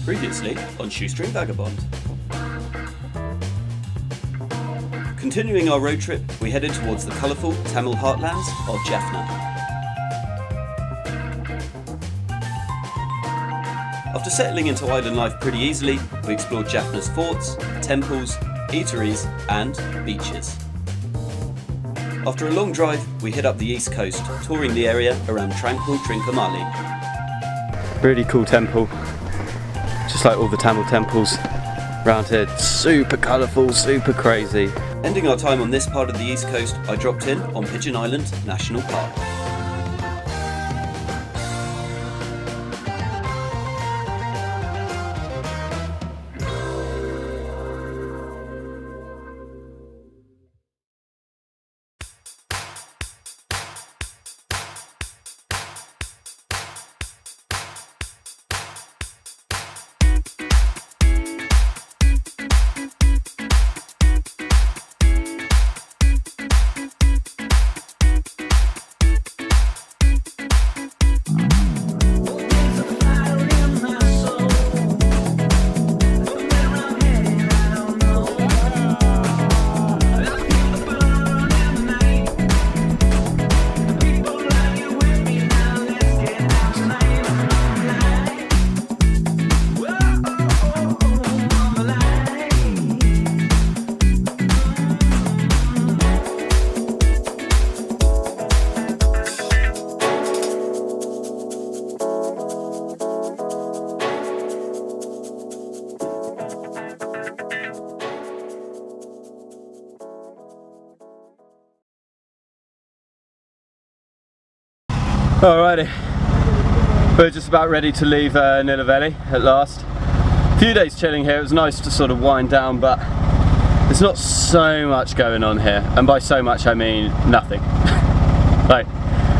Previously on Shoestring Vagabond. Continuing our road trip, we headed towards the colourful Tamil heartlands of Jaffna. After settling into island life pretty easily, we explored Jaffna's forts, temples, eateries and beaches. After a long drive, we hit up the east coast, touring the area around tranquil Trincomalee. Really cool temple, just like all the Tamil temples around here. Super colourful, super crazy. Ending our time on this part of the east coast, I dropped in on Pigeon Island National Park. Alrighty, we're just about ready to leave Nilaveli at last. A few days chilling here, it was nice to sort of wind down, but there's not so much going on here, and by so much I mean nothing. Like,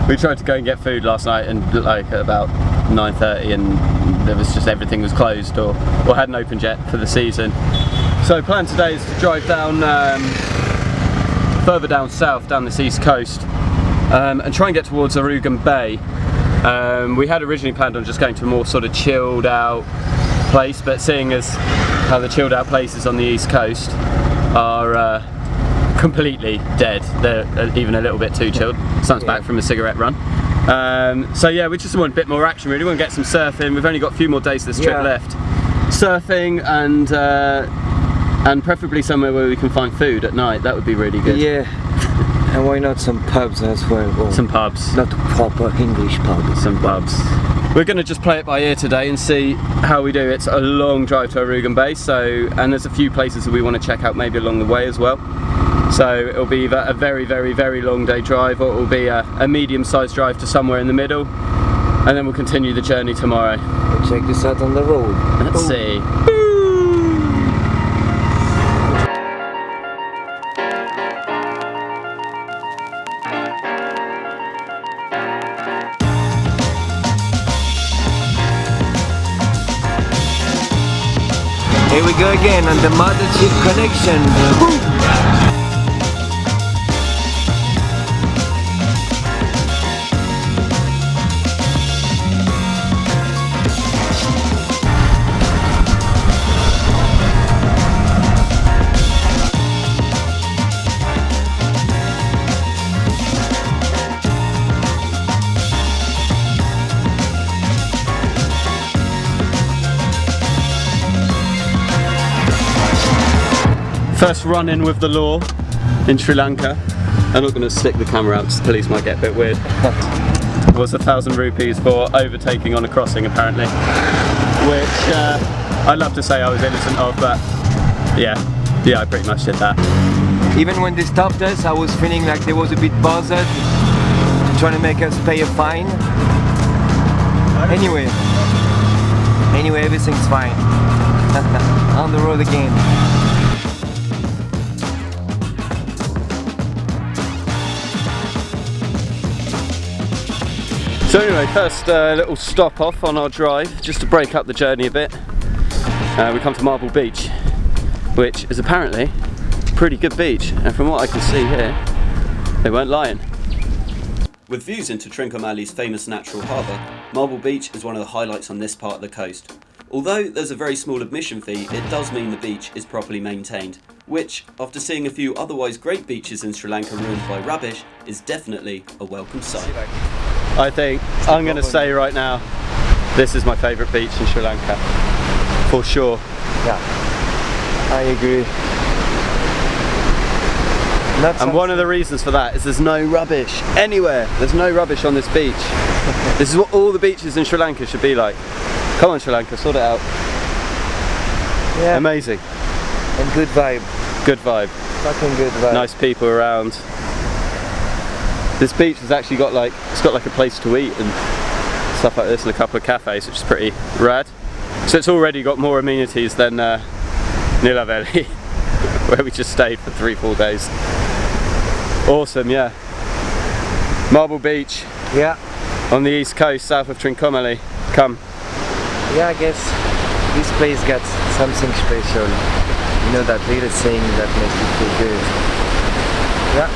we tried to go and get food last night and like at about 9:30 and there was just everything was closed or hadn't opened yet for the season. So plan today is to drive down further down south, down this east coast, and try and get towards Arugam Bay. We had originally planned on just going to a more sort of chilled out place, but seeing as how the chilled out places on the east coast are completely dead, they're even a little bit too chilled. Sun's back from a cigarette run. So yeah, we just want a bit more action really. We want to get some surfing. We've only got a few more days of this trip left. Surfing and preferably somewhere where we can find food at night. That would be really good. Yeah. And why not some pubs as well? Some pubs. Not proper English pubs. Some pubs. We're going to just play it by ear today and see how we do. It's a long drive to Arugam Bay, and there's a few places that we want to check out maybe along the way as well. So it'll be either a very, very, very long day drive, or it'll be a medium-sized drive to somewhere in the middle, and then we'll continue the journey tomorrow. We'll check this out on the road. Let's see. Here we go again on the mothership connection. First run-in with the law in Sri Lanka. I'm not going to stick the camera out because the police might get a bit weird. It was 1,000 rupees for overtaking on a crossing apparently, which I'd love to say I was innocent of, but yeah, I pretty much did that. Even when they stopped us, I was feeling like they was a bit bothered, trying to make us pay a fine. Anyway, everything's fine. On the road again. So anyway, first little stop off on our drive, just to break up the journey a bit. We come to Marble Beach, which is apparently a pretty good beach, and from what I can see here, they weren't lying. With views into Trincomalee's famous natural harbour, Marble Beach is one of the highlights on this part of the coast. Although there's a very small admission fee, it does mean the beach is properly maintained, which, after seeing a few otherwise great beaches in Sri Lanka ruined by rubbish, is definitely a welcome sight. I think, I'm going to say right now, this is my favourite beach in Sri Lanka, for sure. Yeah, I agree. And one of the reasons for that is there's no rubbish anywhere. There's no rubbish on this beach. This is what all the beaches in Sri Lanka should be like. Come on, Sri Lanka, sort it out. Yeah. Amazing. And good vibe. Good vibe. Fucking good vibe. Nice people around. This beach has actually got like, it's got like a place to eat and stuff like this and a couple of cafes, which is pretty rad. So it's already got more amenities than Nilaveli, where we just stayed for 3-4 days. Awesome, yeah. Marble Beach. Yeah. On the east coast, south of Trincomalee. Come. Yeah, I guess this place got something special. You know, that little thing that makes you feel good. Yeah.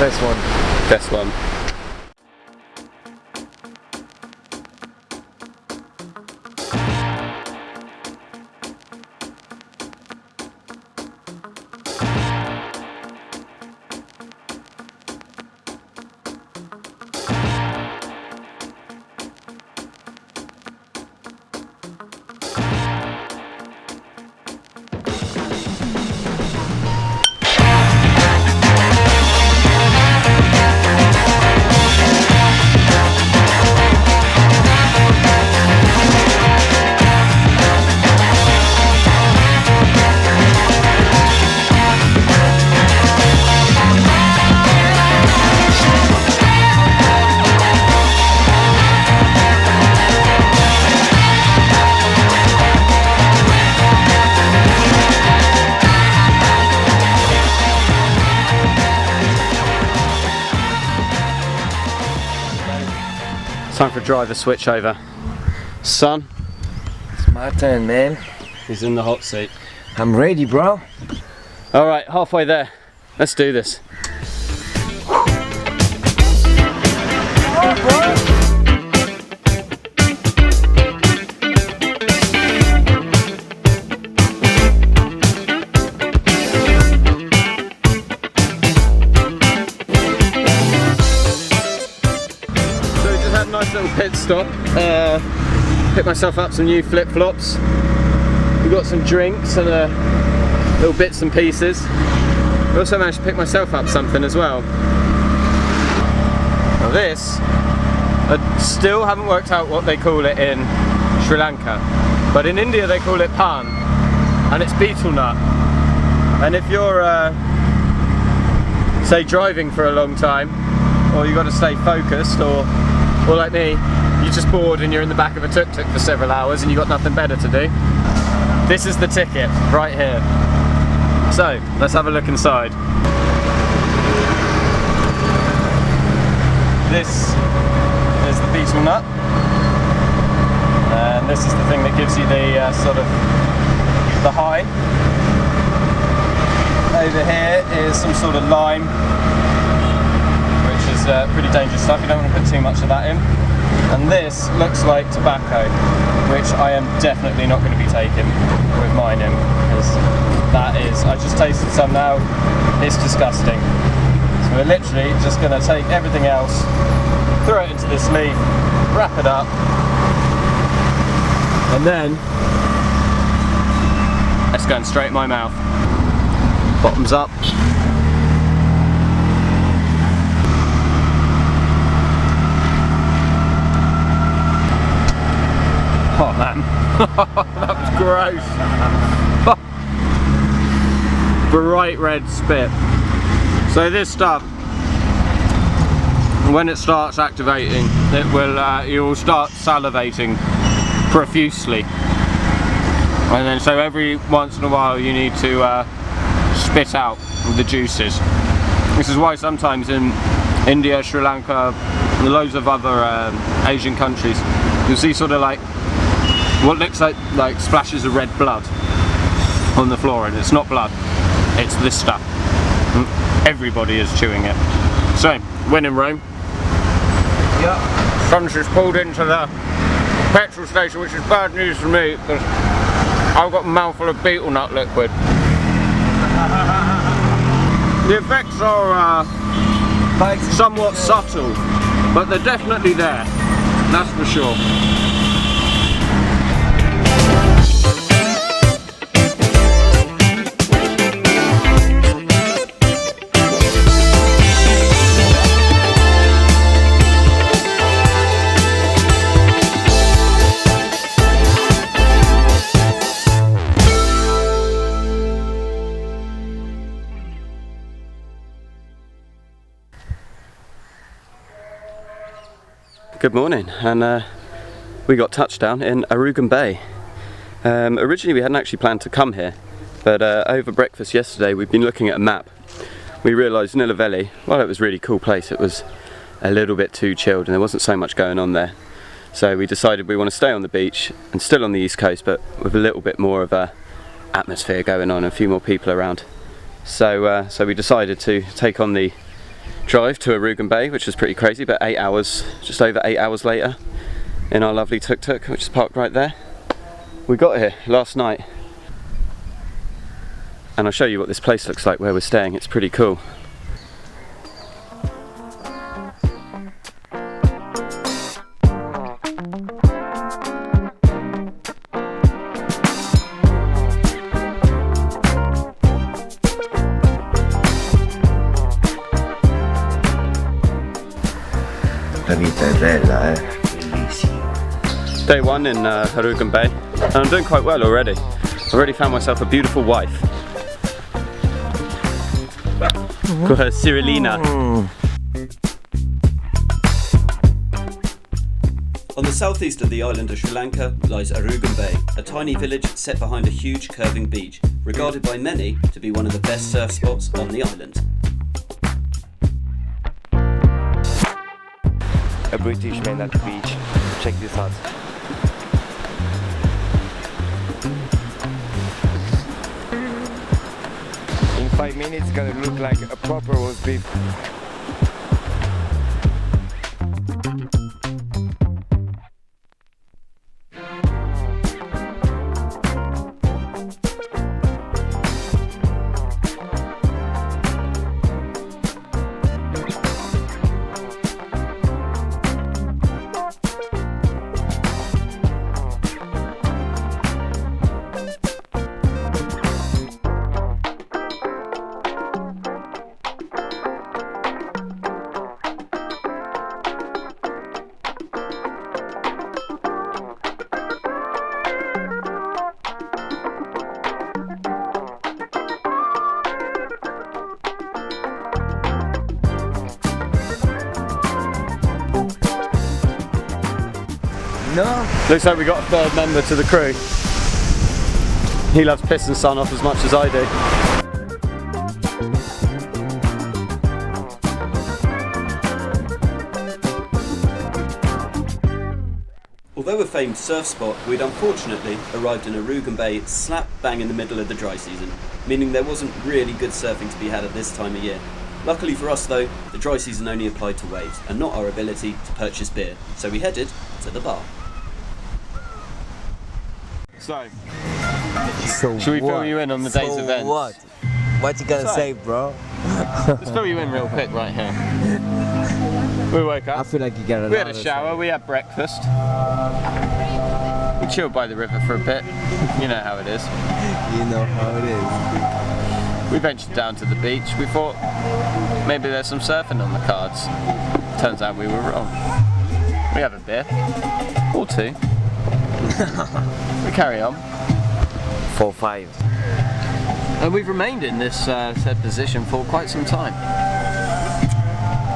Best one. Best one. Time for a driver switch over. Son, It's my turn, man. he's in the hot seat. I'm ready, bro. Alright, halfway there. Let's do this. Nice little pit stop. Picked myself up some new flip-flops. We got some drinks and little bits and pieces. I also managed to pick myself up something as well. Now this, I still haven't worked out what they call it in Sri Lanka, but in India they call it pan, and it's beetle nut. And if you're say driving for a long time, or you've got to stay focused, or like me, you're just bored and you're in the back of a tuk tuk for several hours and you've got nothing better to do, this is the ticket right here. So let's have a look inside. This is the beetle nut, and this is the thing that gives you the sort of the high. Over here is some sort of lime, which is pretty dangerous stuff. You don't want to put too much of that in. And this looks like tobacco, which I am definitely not going to be taking with mine in, because that is, I just tasted some now, it's disgusting. So we're literally just going to take everything else, throw it into this leaf, wrap it up, and then it's going straight in my mouth. Bottoms up. Oh man, that was gross. Bright red spit. So this stuff, when it starts activating, it will, you will start salivating profusely. And then so every once in a while you need to spit out the juices. This is why sometimes in India, Sri Lanka, and loads of other Asian countries, you'll see sort of like what looks like splashes of red blood on the floor, and it's not blood, it's this stuff. Everybody is chewing it. So, when in Rome, yeah, sun's just pulled into the petrol station, which is bad news for me because I've got a mouthful of beetle nut liquid. The effects are somewhat subtle, but they're definitely there, that's for sure. Good morning, and we got touchdown in Arugam Bay. Originally we hadn't actually planned to come here, but over breakfast yesterday we've been looking at a map. We realised Nilaveli, well, it was a really cool place, it was a little bit too chilled and there wasn't so much going on there. So we decided we want to stay on the beach and still on the east coast, but with a little bit more of a atmosphere going on, a few more people around. So we decided to take on the drive to Arugam Bay, which was pretty crazy, but 8 hours, just over 8 hours later, in our lovely Tuk Tuk, which is parked right there. We got here last night, and I'll show you what this place looks like where we're staying. It's pretty cool. La vita è bella, bellissima. Day one in Arugam Bay, and I'm doing quite well already. I've already found myself a beautiful wife. Call her Sigiriya. On the southeast of the island of Sri Lanka lies Arugam Bay, a tiny village set behind a huge curving beach, regarded by many to be one of the best surf spots on the island. A British man at the beach. Check this out. In 5 minutes it's gonna look like a proper roast beef. No. Looks like we got a third member to the crew. He loves pissing sun off as much as I do. Although a famed surf spot, we'd unfortunately arrived in Arugam Bay slap bang in the middle of the dry season, meaning there wasn't really good surfing to be had at this time of year. Luckily for us though, the dry season only applied to waves and not our ability to purchase beer, so we headed to the bar. So, So should we fill you in on the day's events? What? What you gonna say, bro? Let's fill you in real quick right here. We woke I up, feel like you got we had a shower, we had breakfast. We chilled by the river for a bit. You know how it is. You know how it is. We ventured down to the beach. We thought maybe there's some surfing on the cards. Turns out we were wrong. We have a beer. Or two. We carry on. 4-5. And we've remained in this said position for quite some time.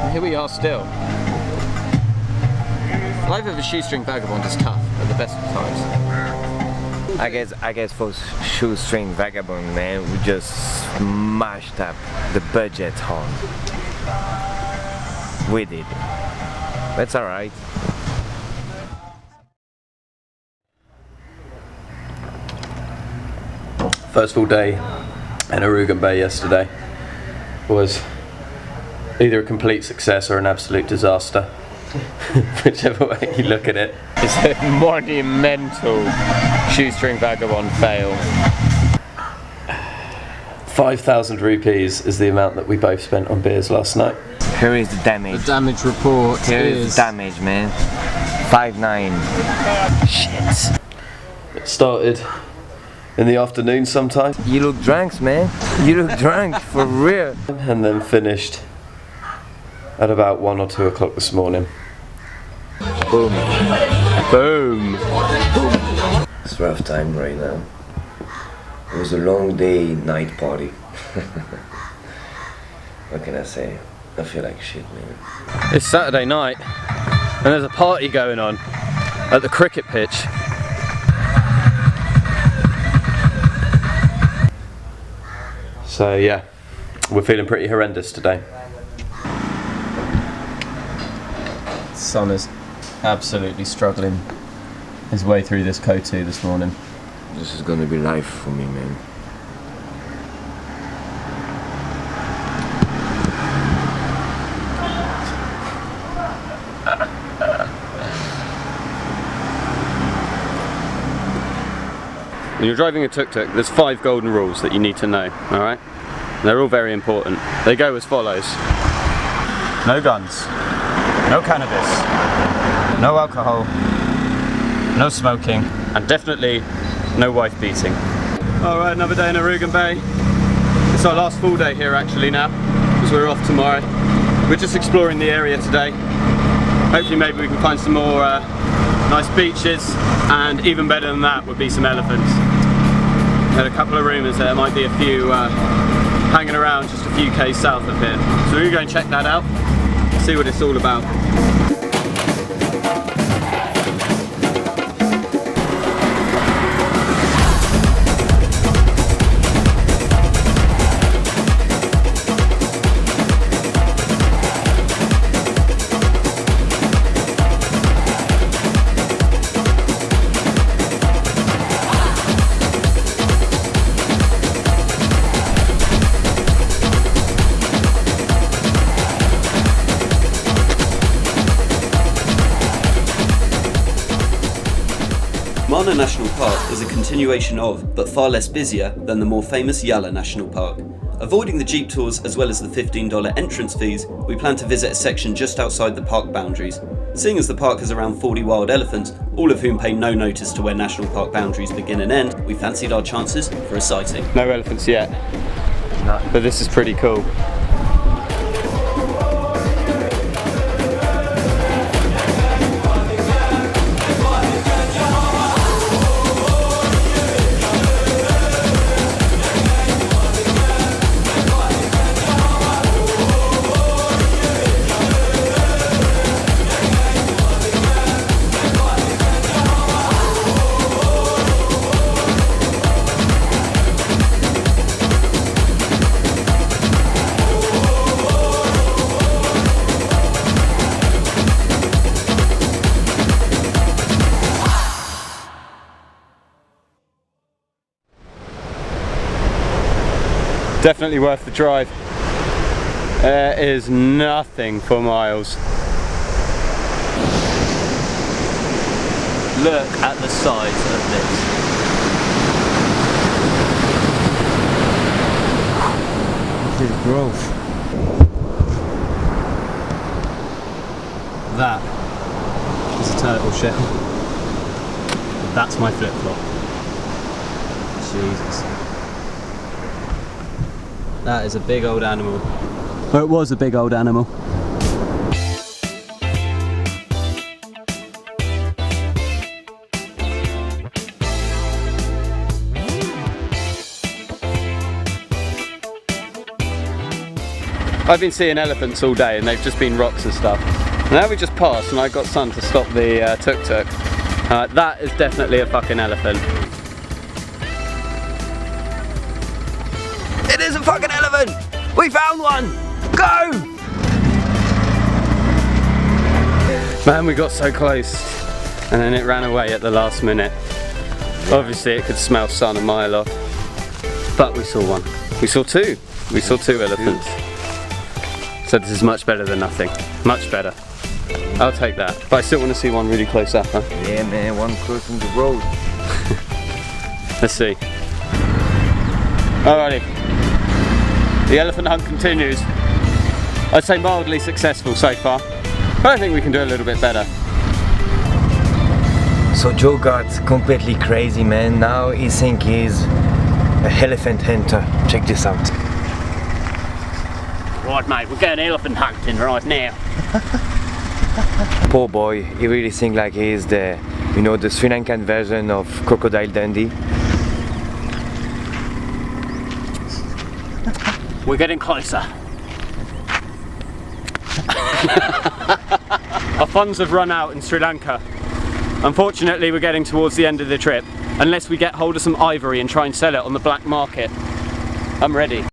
And here we are still. Life of a shoestring vagabond is tough at the best of times. I guess for shoestring vagabond, man, we just smashed up the budget on. We did. That's alright. First full day in Arugam Bay yesterday was either a complete success or an absolute disaster. whichever way you look at it. It's a monumental shoestring vagabond fail. 5,000 rupees is the amount that we both spent on beers last night. Here is the damage. The damage report Here is the damage, man. 5-9. Shit. It started in the afternoon sometime. You look drunk, man. You look drunk, for real. And then finished at about 1 or 2 o'clock this morning. Boom. Boom. It's rough time right now. It was a long day, night party. What can I say? I feel like shit, man. It's Saturday night and there's a party going on at the cricket pitch. So yeah, we're feeling pretty horrendous today. The sun is absolutely struggling his way through this Kotu this morning. This is gonna be life for me, man. When you're driving a tuk-tuk, there's 5 golden rules that you need to know, alright? They're all very important. They go as follows. No guns, no cannabis, no alcohol, no smoking, and definitely no wife beating. Alright, another day in Arugam Bay. It's our last full day here actually now, because we're off tomorrow. We're just exploring the area today. Hopefully maybe we can find some more nice beaches, and even better than that would be some elephants. Had a couple of rumours there might be a few hanging around just a few k's south of here. So we're going to go and check that out, see what it's all about. Kumana National Park is a continuation of, but far less busier than the more famous Yala National Park. Avoiding the jeep tours as well as the $15 entrance fees, we plan to visit a section just outside the park boundaries. Seeing as the park has around 40 wild elephants, all of whom pay no notice to where national park boundaries begin and end, we fancied our chances for a sighting. No elephants yet, but this is pretty cool. Definitely worth the drive. There is nothing for miles. Look at the size of this. Look at the growth. That is a turtle shell. That's my flip-flop. Jesus. That is a big old animal. Or it was a big old animal. I've been seeing elephants all day and they've just been rocks and stuff. Now we just passed and I got Sun to stop the tuk-tuk. That is definitely a fucking elephant. It is a fucking elephant! We found one! Go! Man, we got so close and then it ran away at the last minute. Obviously it could smell Sun a mile off. But we saw one. We saw two. We saw 2 elephants. So this is much better than nothing. Much better. I'll take that. But I still want to see one really close up, huh? Yeah, man, one close on the road. Let's see. Alrighty. The elephant hunt continues. I'd say mildly successful so far, but I think we can do a little bit better. So Joe got completely crazy, man. Now he thinks he's an elephant hunter. Check this out. Right, mate, we're going elephant hunting right now. Poor boy, he really thinks like he's the, you know, the Sri Lankan version of Crocodile Dundee. We're getting closer. Our funds have run out in Sri Lanka. Unfortunately, we're getting towards the end of the trip, unless we get hold of some ivory and try and sell it on the black market. I'm ready.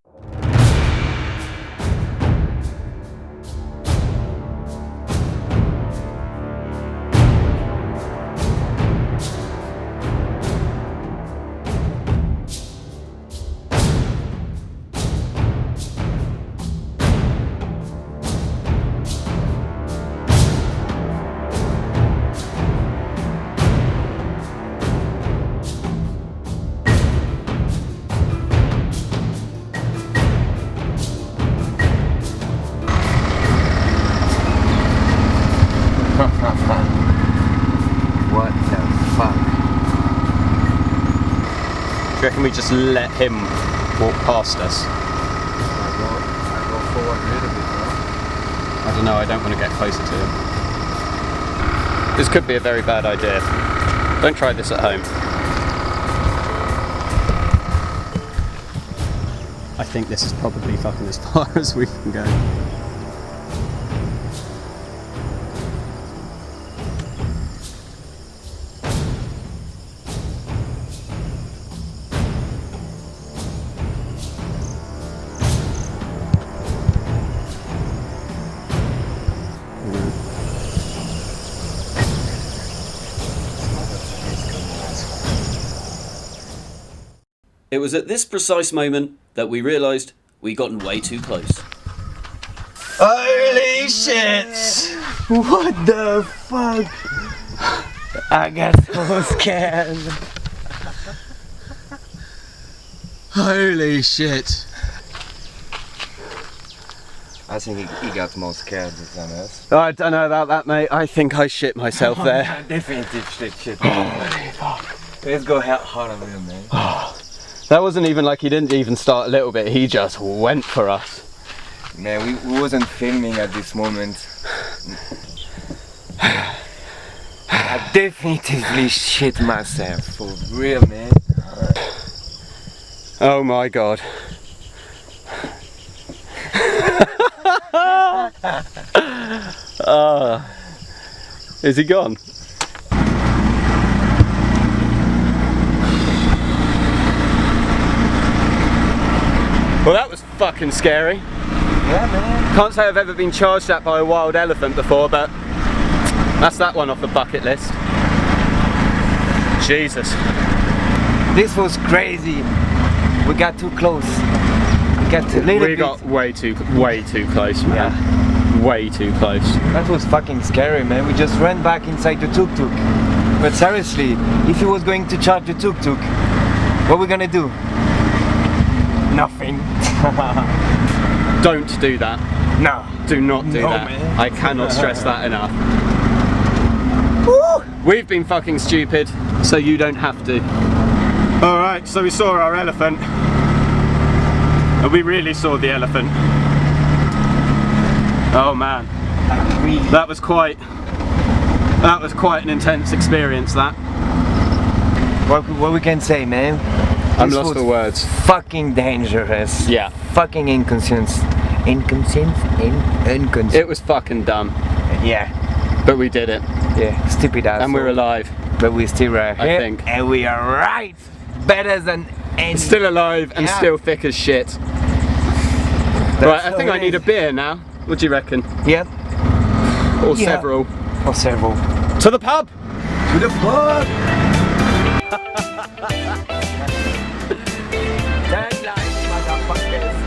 What the fuck? Do you reckon we just let him walk past us? I go forward a little bit, I don't know, I don't want to get closer to him. This could be a very bad idea. Don't try this at home. I think this is probably fucking as far as we can go. It was at this precise moment that we realised we'd gotten way too close. Holy shit! What the fuck? I got so scared. Holy shit. I think he got more scared than us. I don't know about that, mate. I think I shit myself there. Definitely shit. Holy fuck. Let's go hard on him, man. That wasn't even like he didn't even start a little bit, he just went for us. Man, we wasn't filming at this moment. I definitively shit myself, for real, man. Oh my god. Is he gone? Well, that was fucking scary. Yeah, man. Can't say I've ever been charged at by a wild elephant before, but that's that one off the bucket list. Jesus. This was crazy. We got too close. We got way too close, man. Yeah. Way too close. That was fucking scary, man. We just ran back inside the Tuk Tuk. But seriously, if he was going to charge the Tuk Tuk, what are we gonna do? Nothing. Don't do that. No. Do not do that. Man. I cannot stress that enough. We've been fucking stupid, so you don't have to. Alright, so we saw our elephant. And we really saw the elephant. Oh man. That was quite an intense experience, that. What we can say, man? I'm This lost was for words. Fucking dangerous. Yeah. Fucking inconsistent. It was fucking dumb. Yeah. But we did it. Yeah. Stupid ass. And we're alive. But we still are here. I think. And we are right. Better than any. Still alive and Yeah. still thick as shit. Right, I think I need a beer now. What do you reckon? Yeah. Or Yeah. several. Or several. To the pub! To the pub! Tag life, motherfuckers.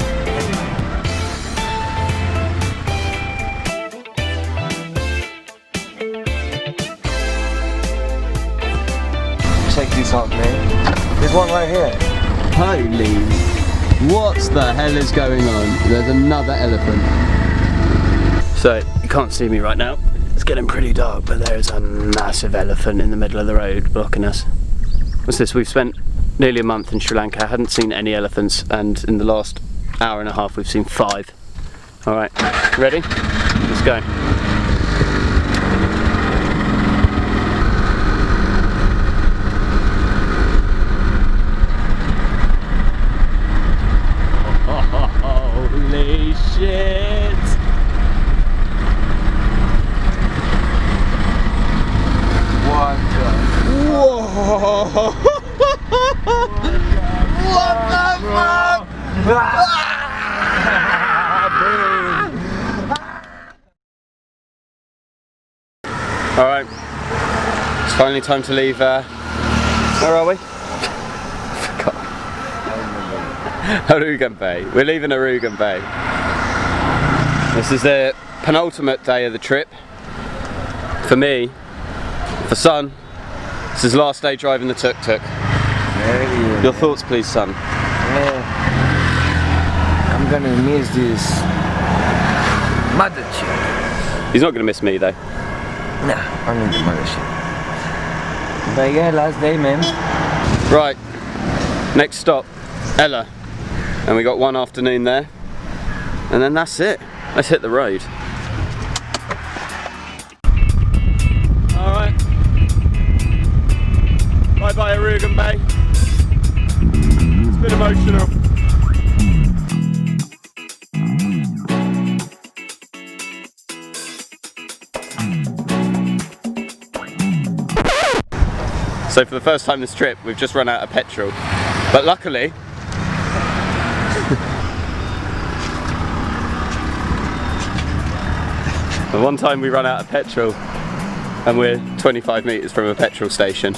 out, man. There's one right here. Holy, what the hell is going on? There's another elephant. So, you can't see me right now. It's getting pretty dark, but there is a massive elephant in the middle of the road blocking us. What's this? We've spent nearly a month in Sri Lanka, hadn't seen any elephants, and in the last hour and a half we've seen 5. Alright, ready? Let's go. Holy shit! What the? Whoa! What the fuck? Alright, it's finally time to leave. Where are we? Arugam Bay. We're leaving Arugam Bay. This is the penultimate day of the trip. For me, for son, this is his last day driving the Tuk Tuk. Your thoughts please, son? Yeah. I'm gonna miss this mothership. He's not going to miss me though. Nah, I'm gonna do mothership. But yeah, last day, man. Right, next stop, Ella. And we got one afternoon there. And then that's it. Let's hit the road. Alright. Bye bye Arugam Bay. It's been emotional. So for the first time this trip, we've just run out of petrol. But luckily, the one time we run out of petrol and we're 25 metres from a petrol station.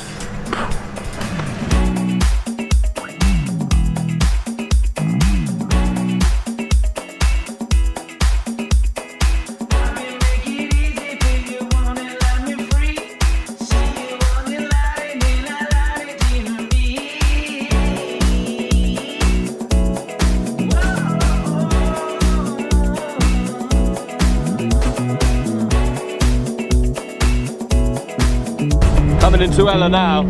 Coming into Ella now,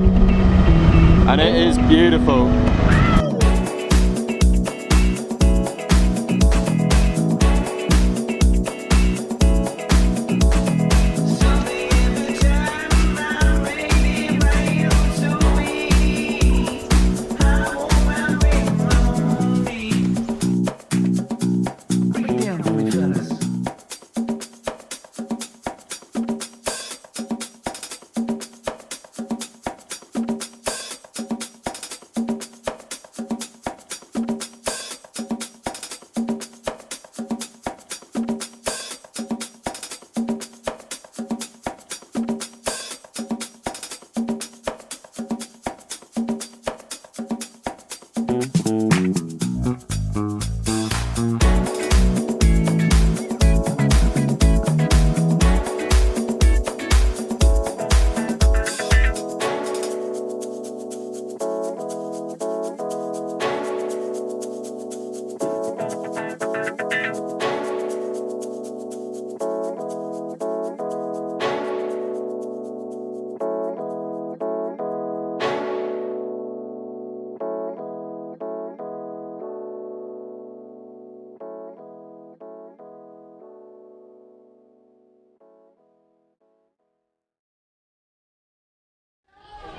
and it is beautiful.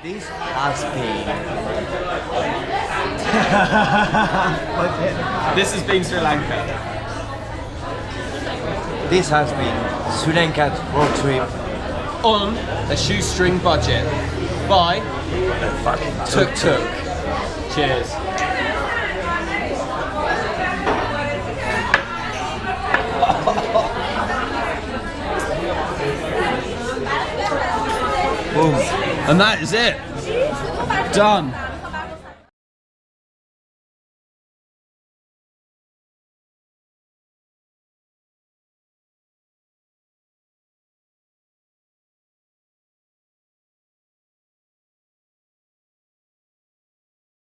This has been. This has been Sri Lanka. This has been Sri Lanka road trip On a shoestring budget by Tuk Tuk. Cheers. Boom. And that is it. Done.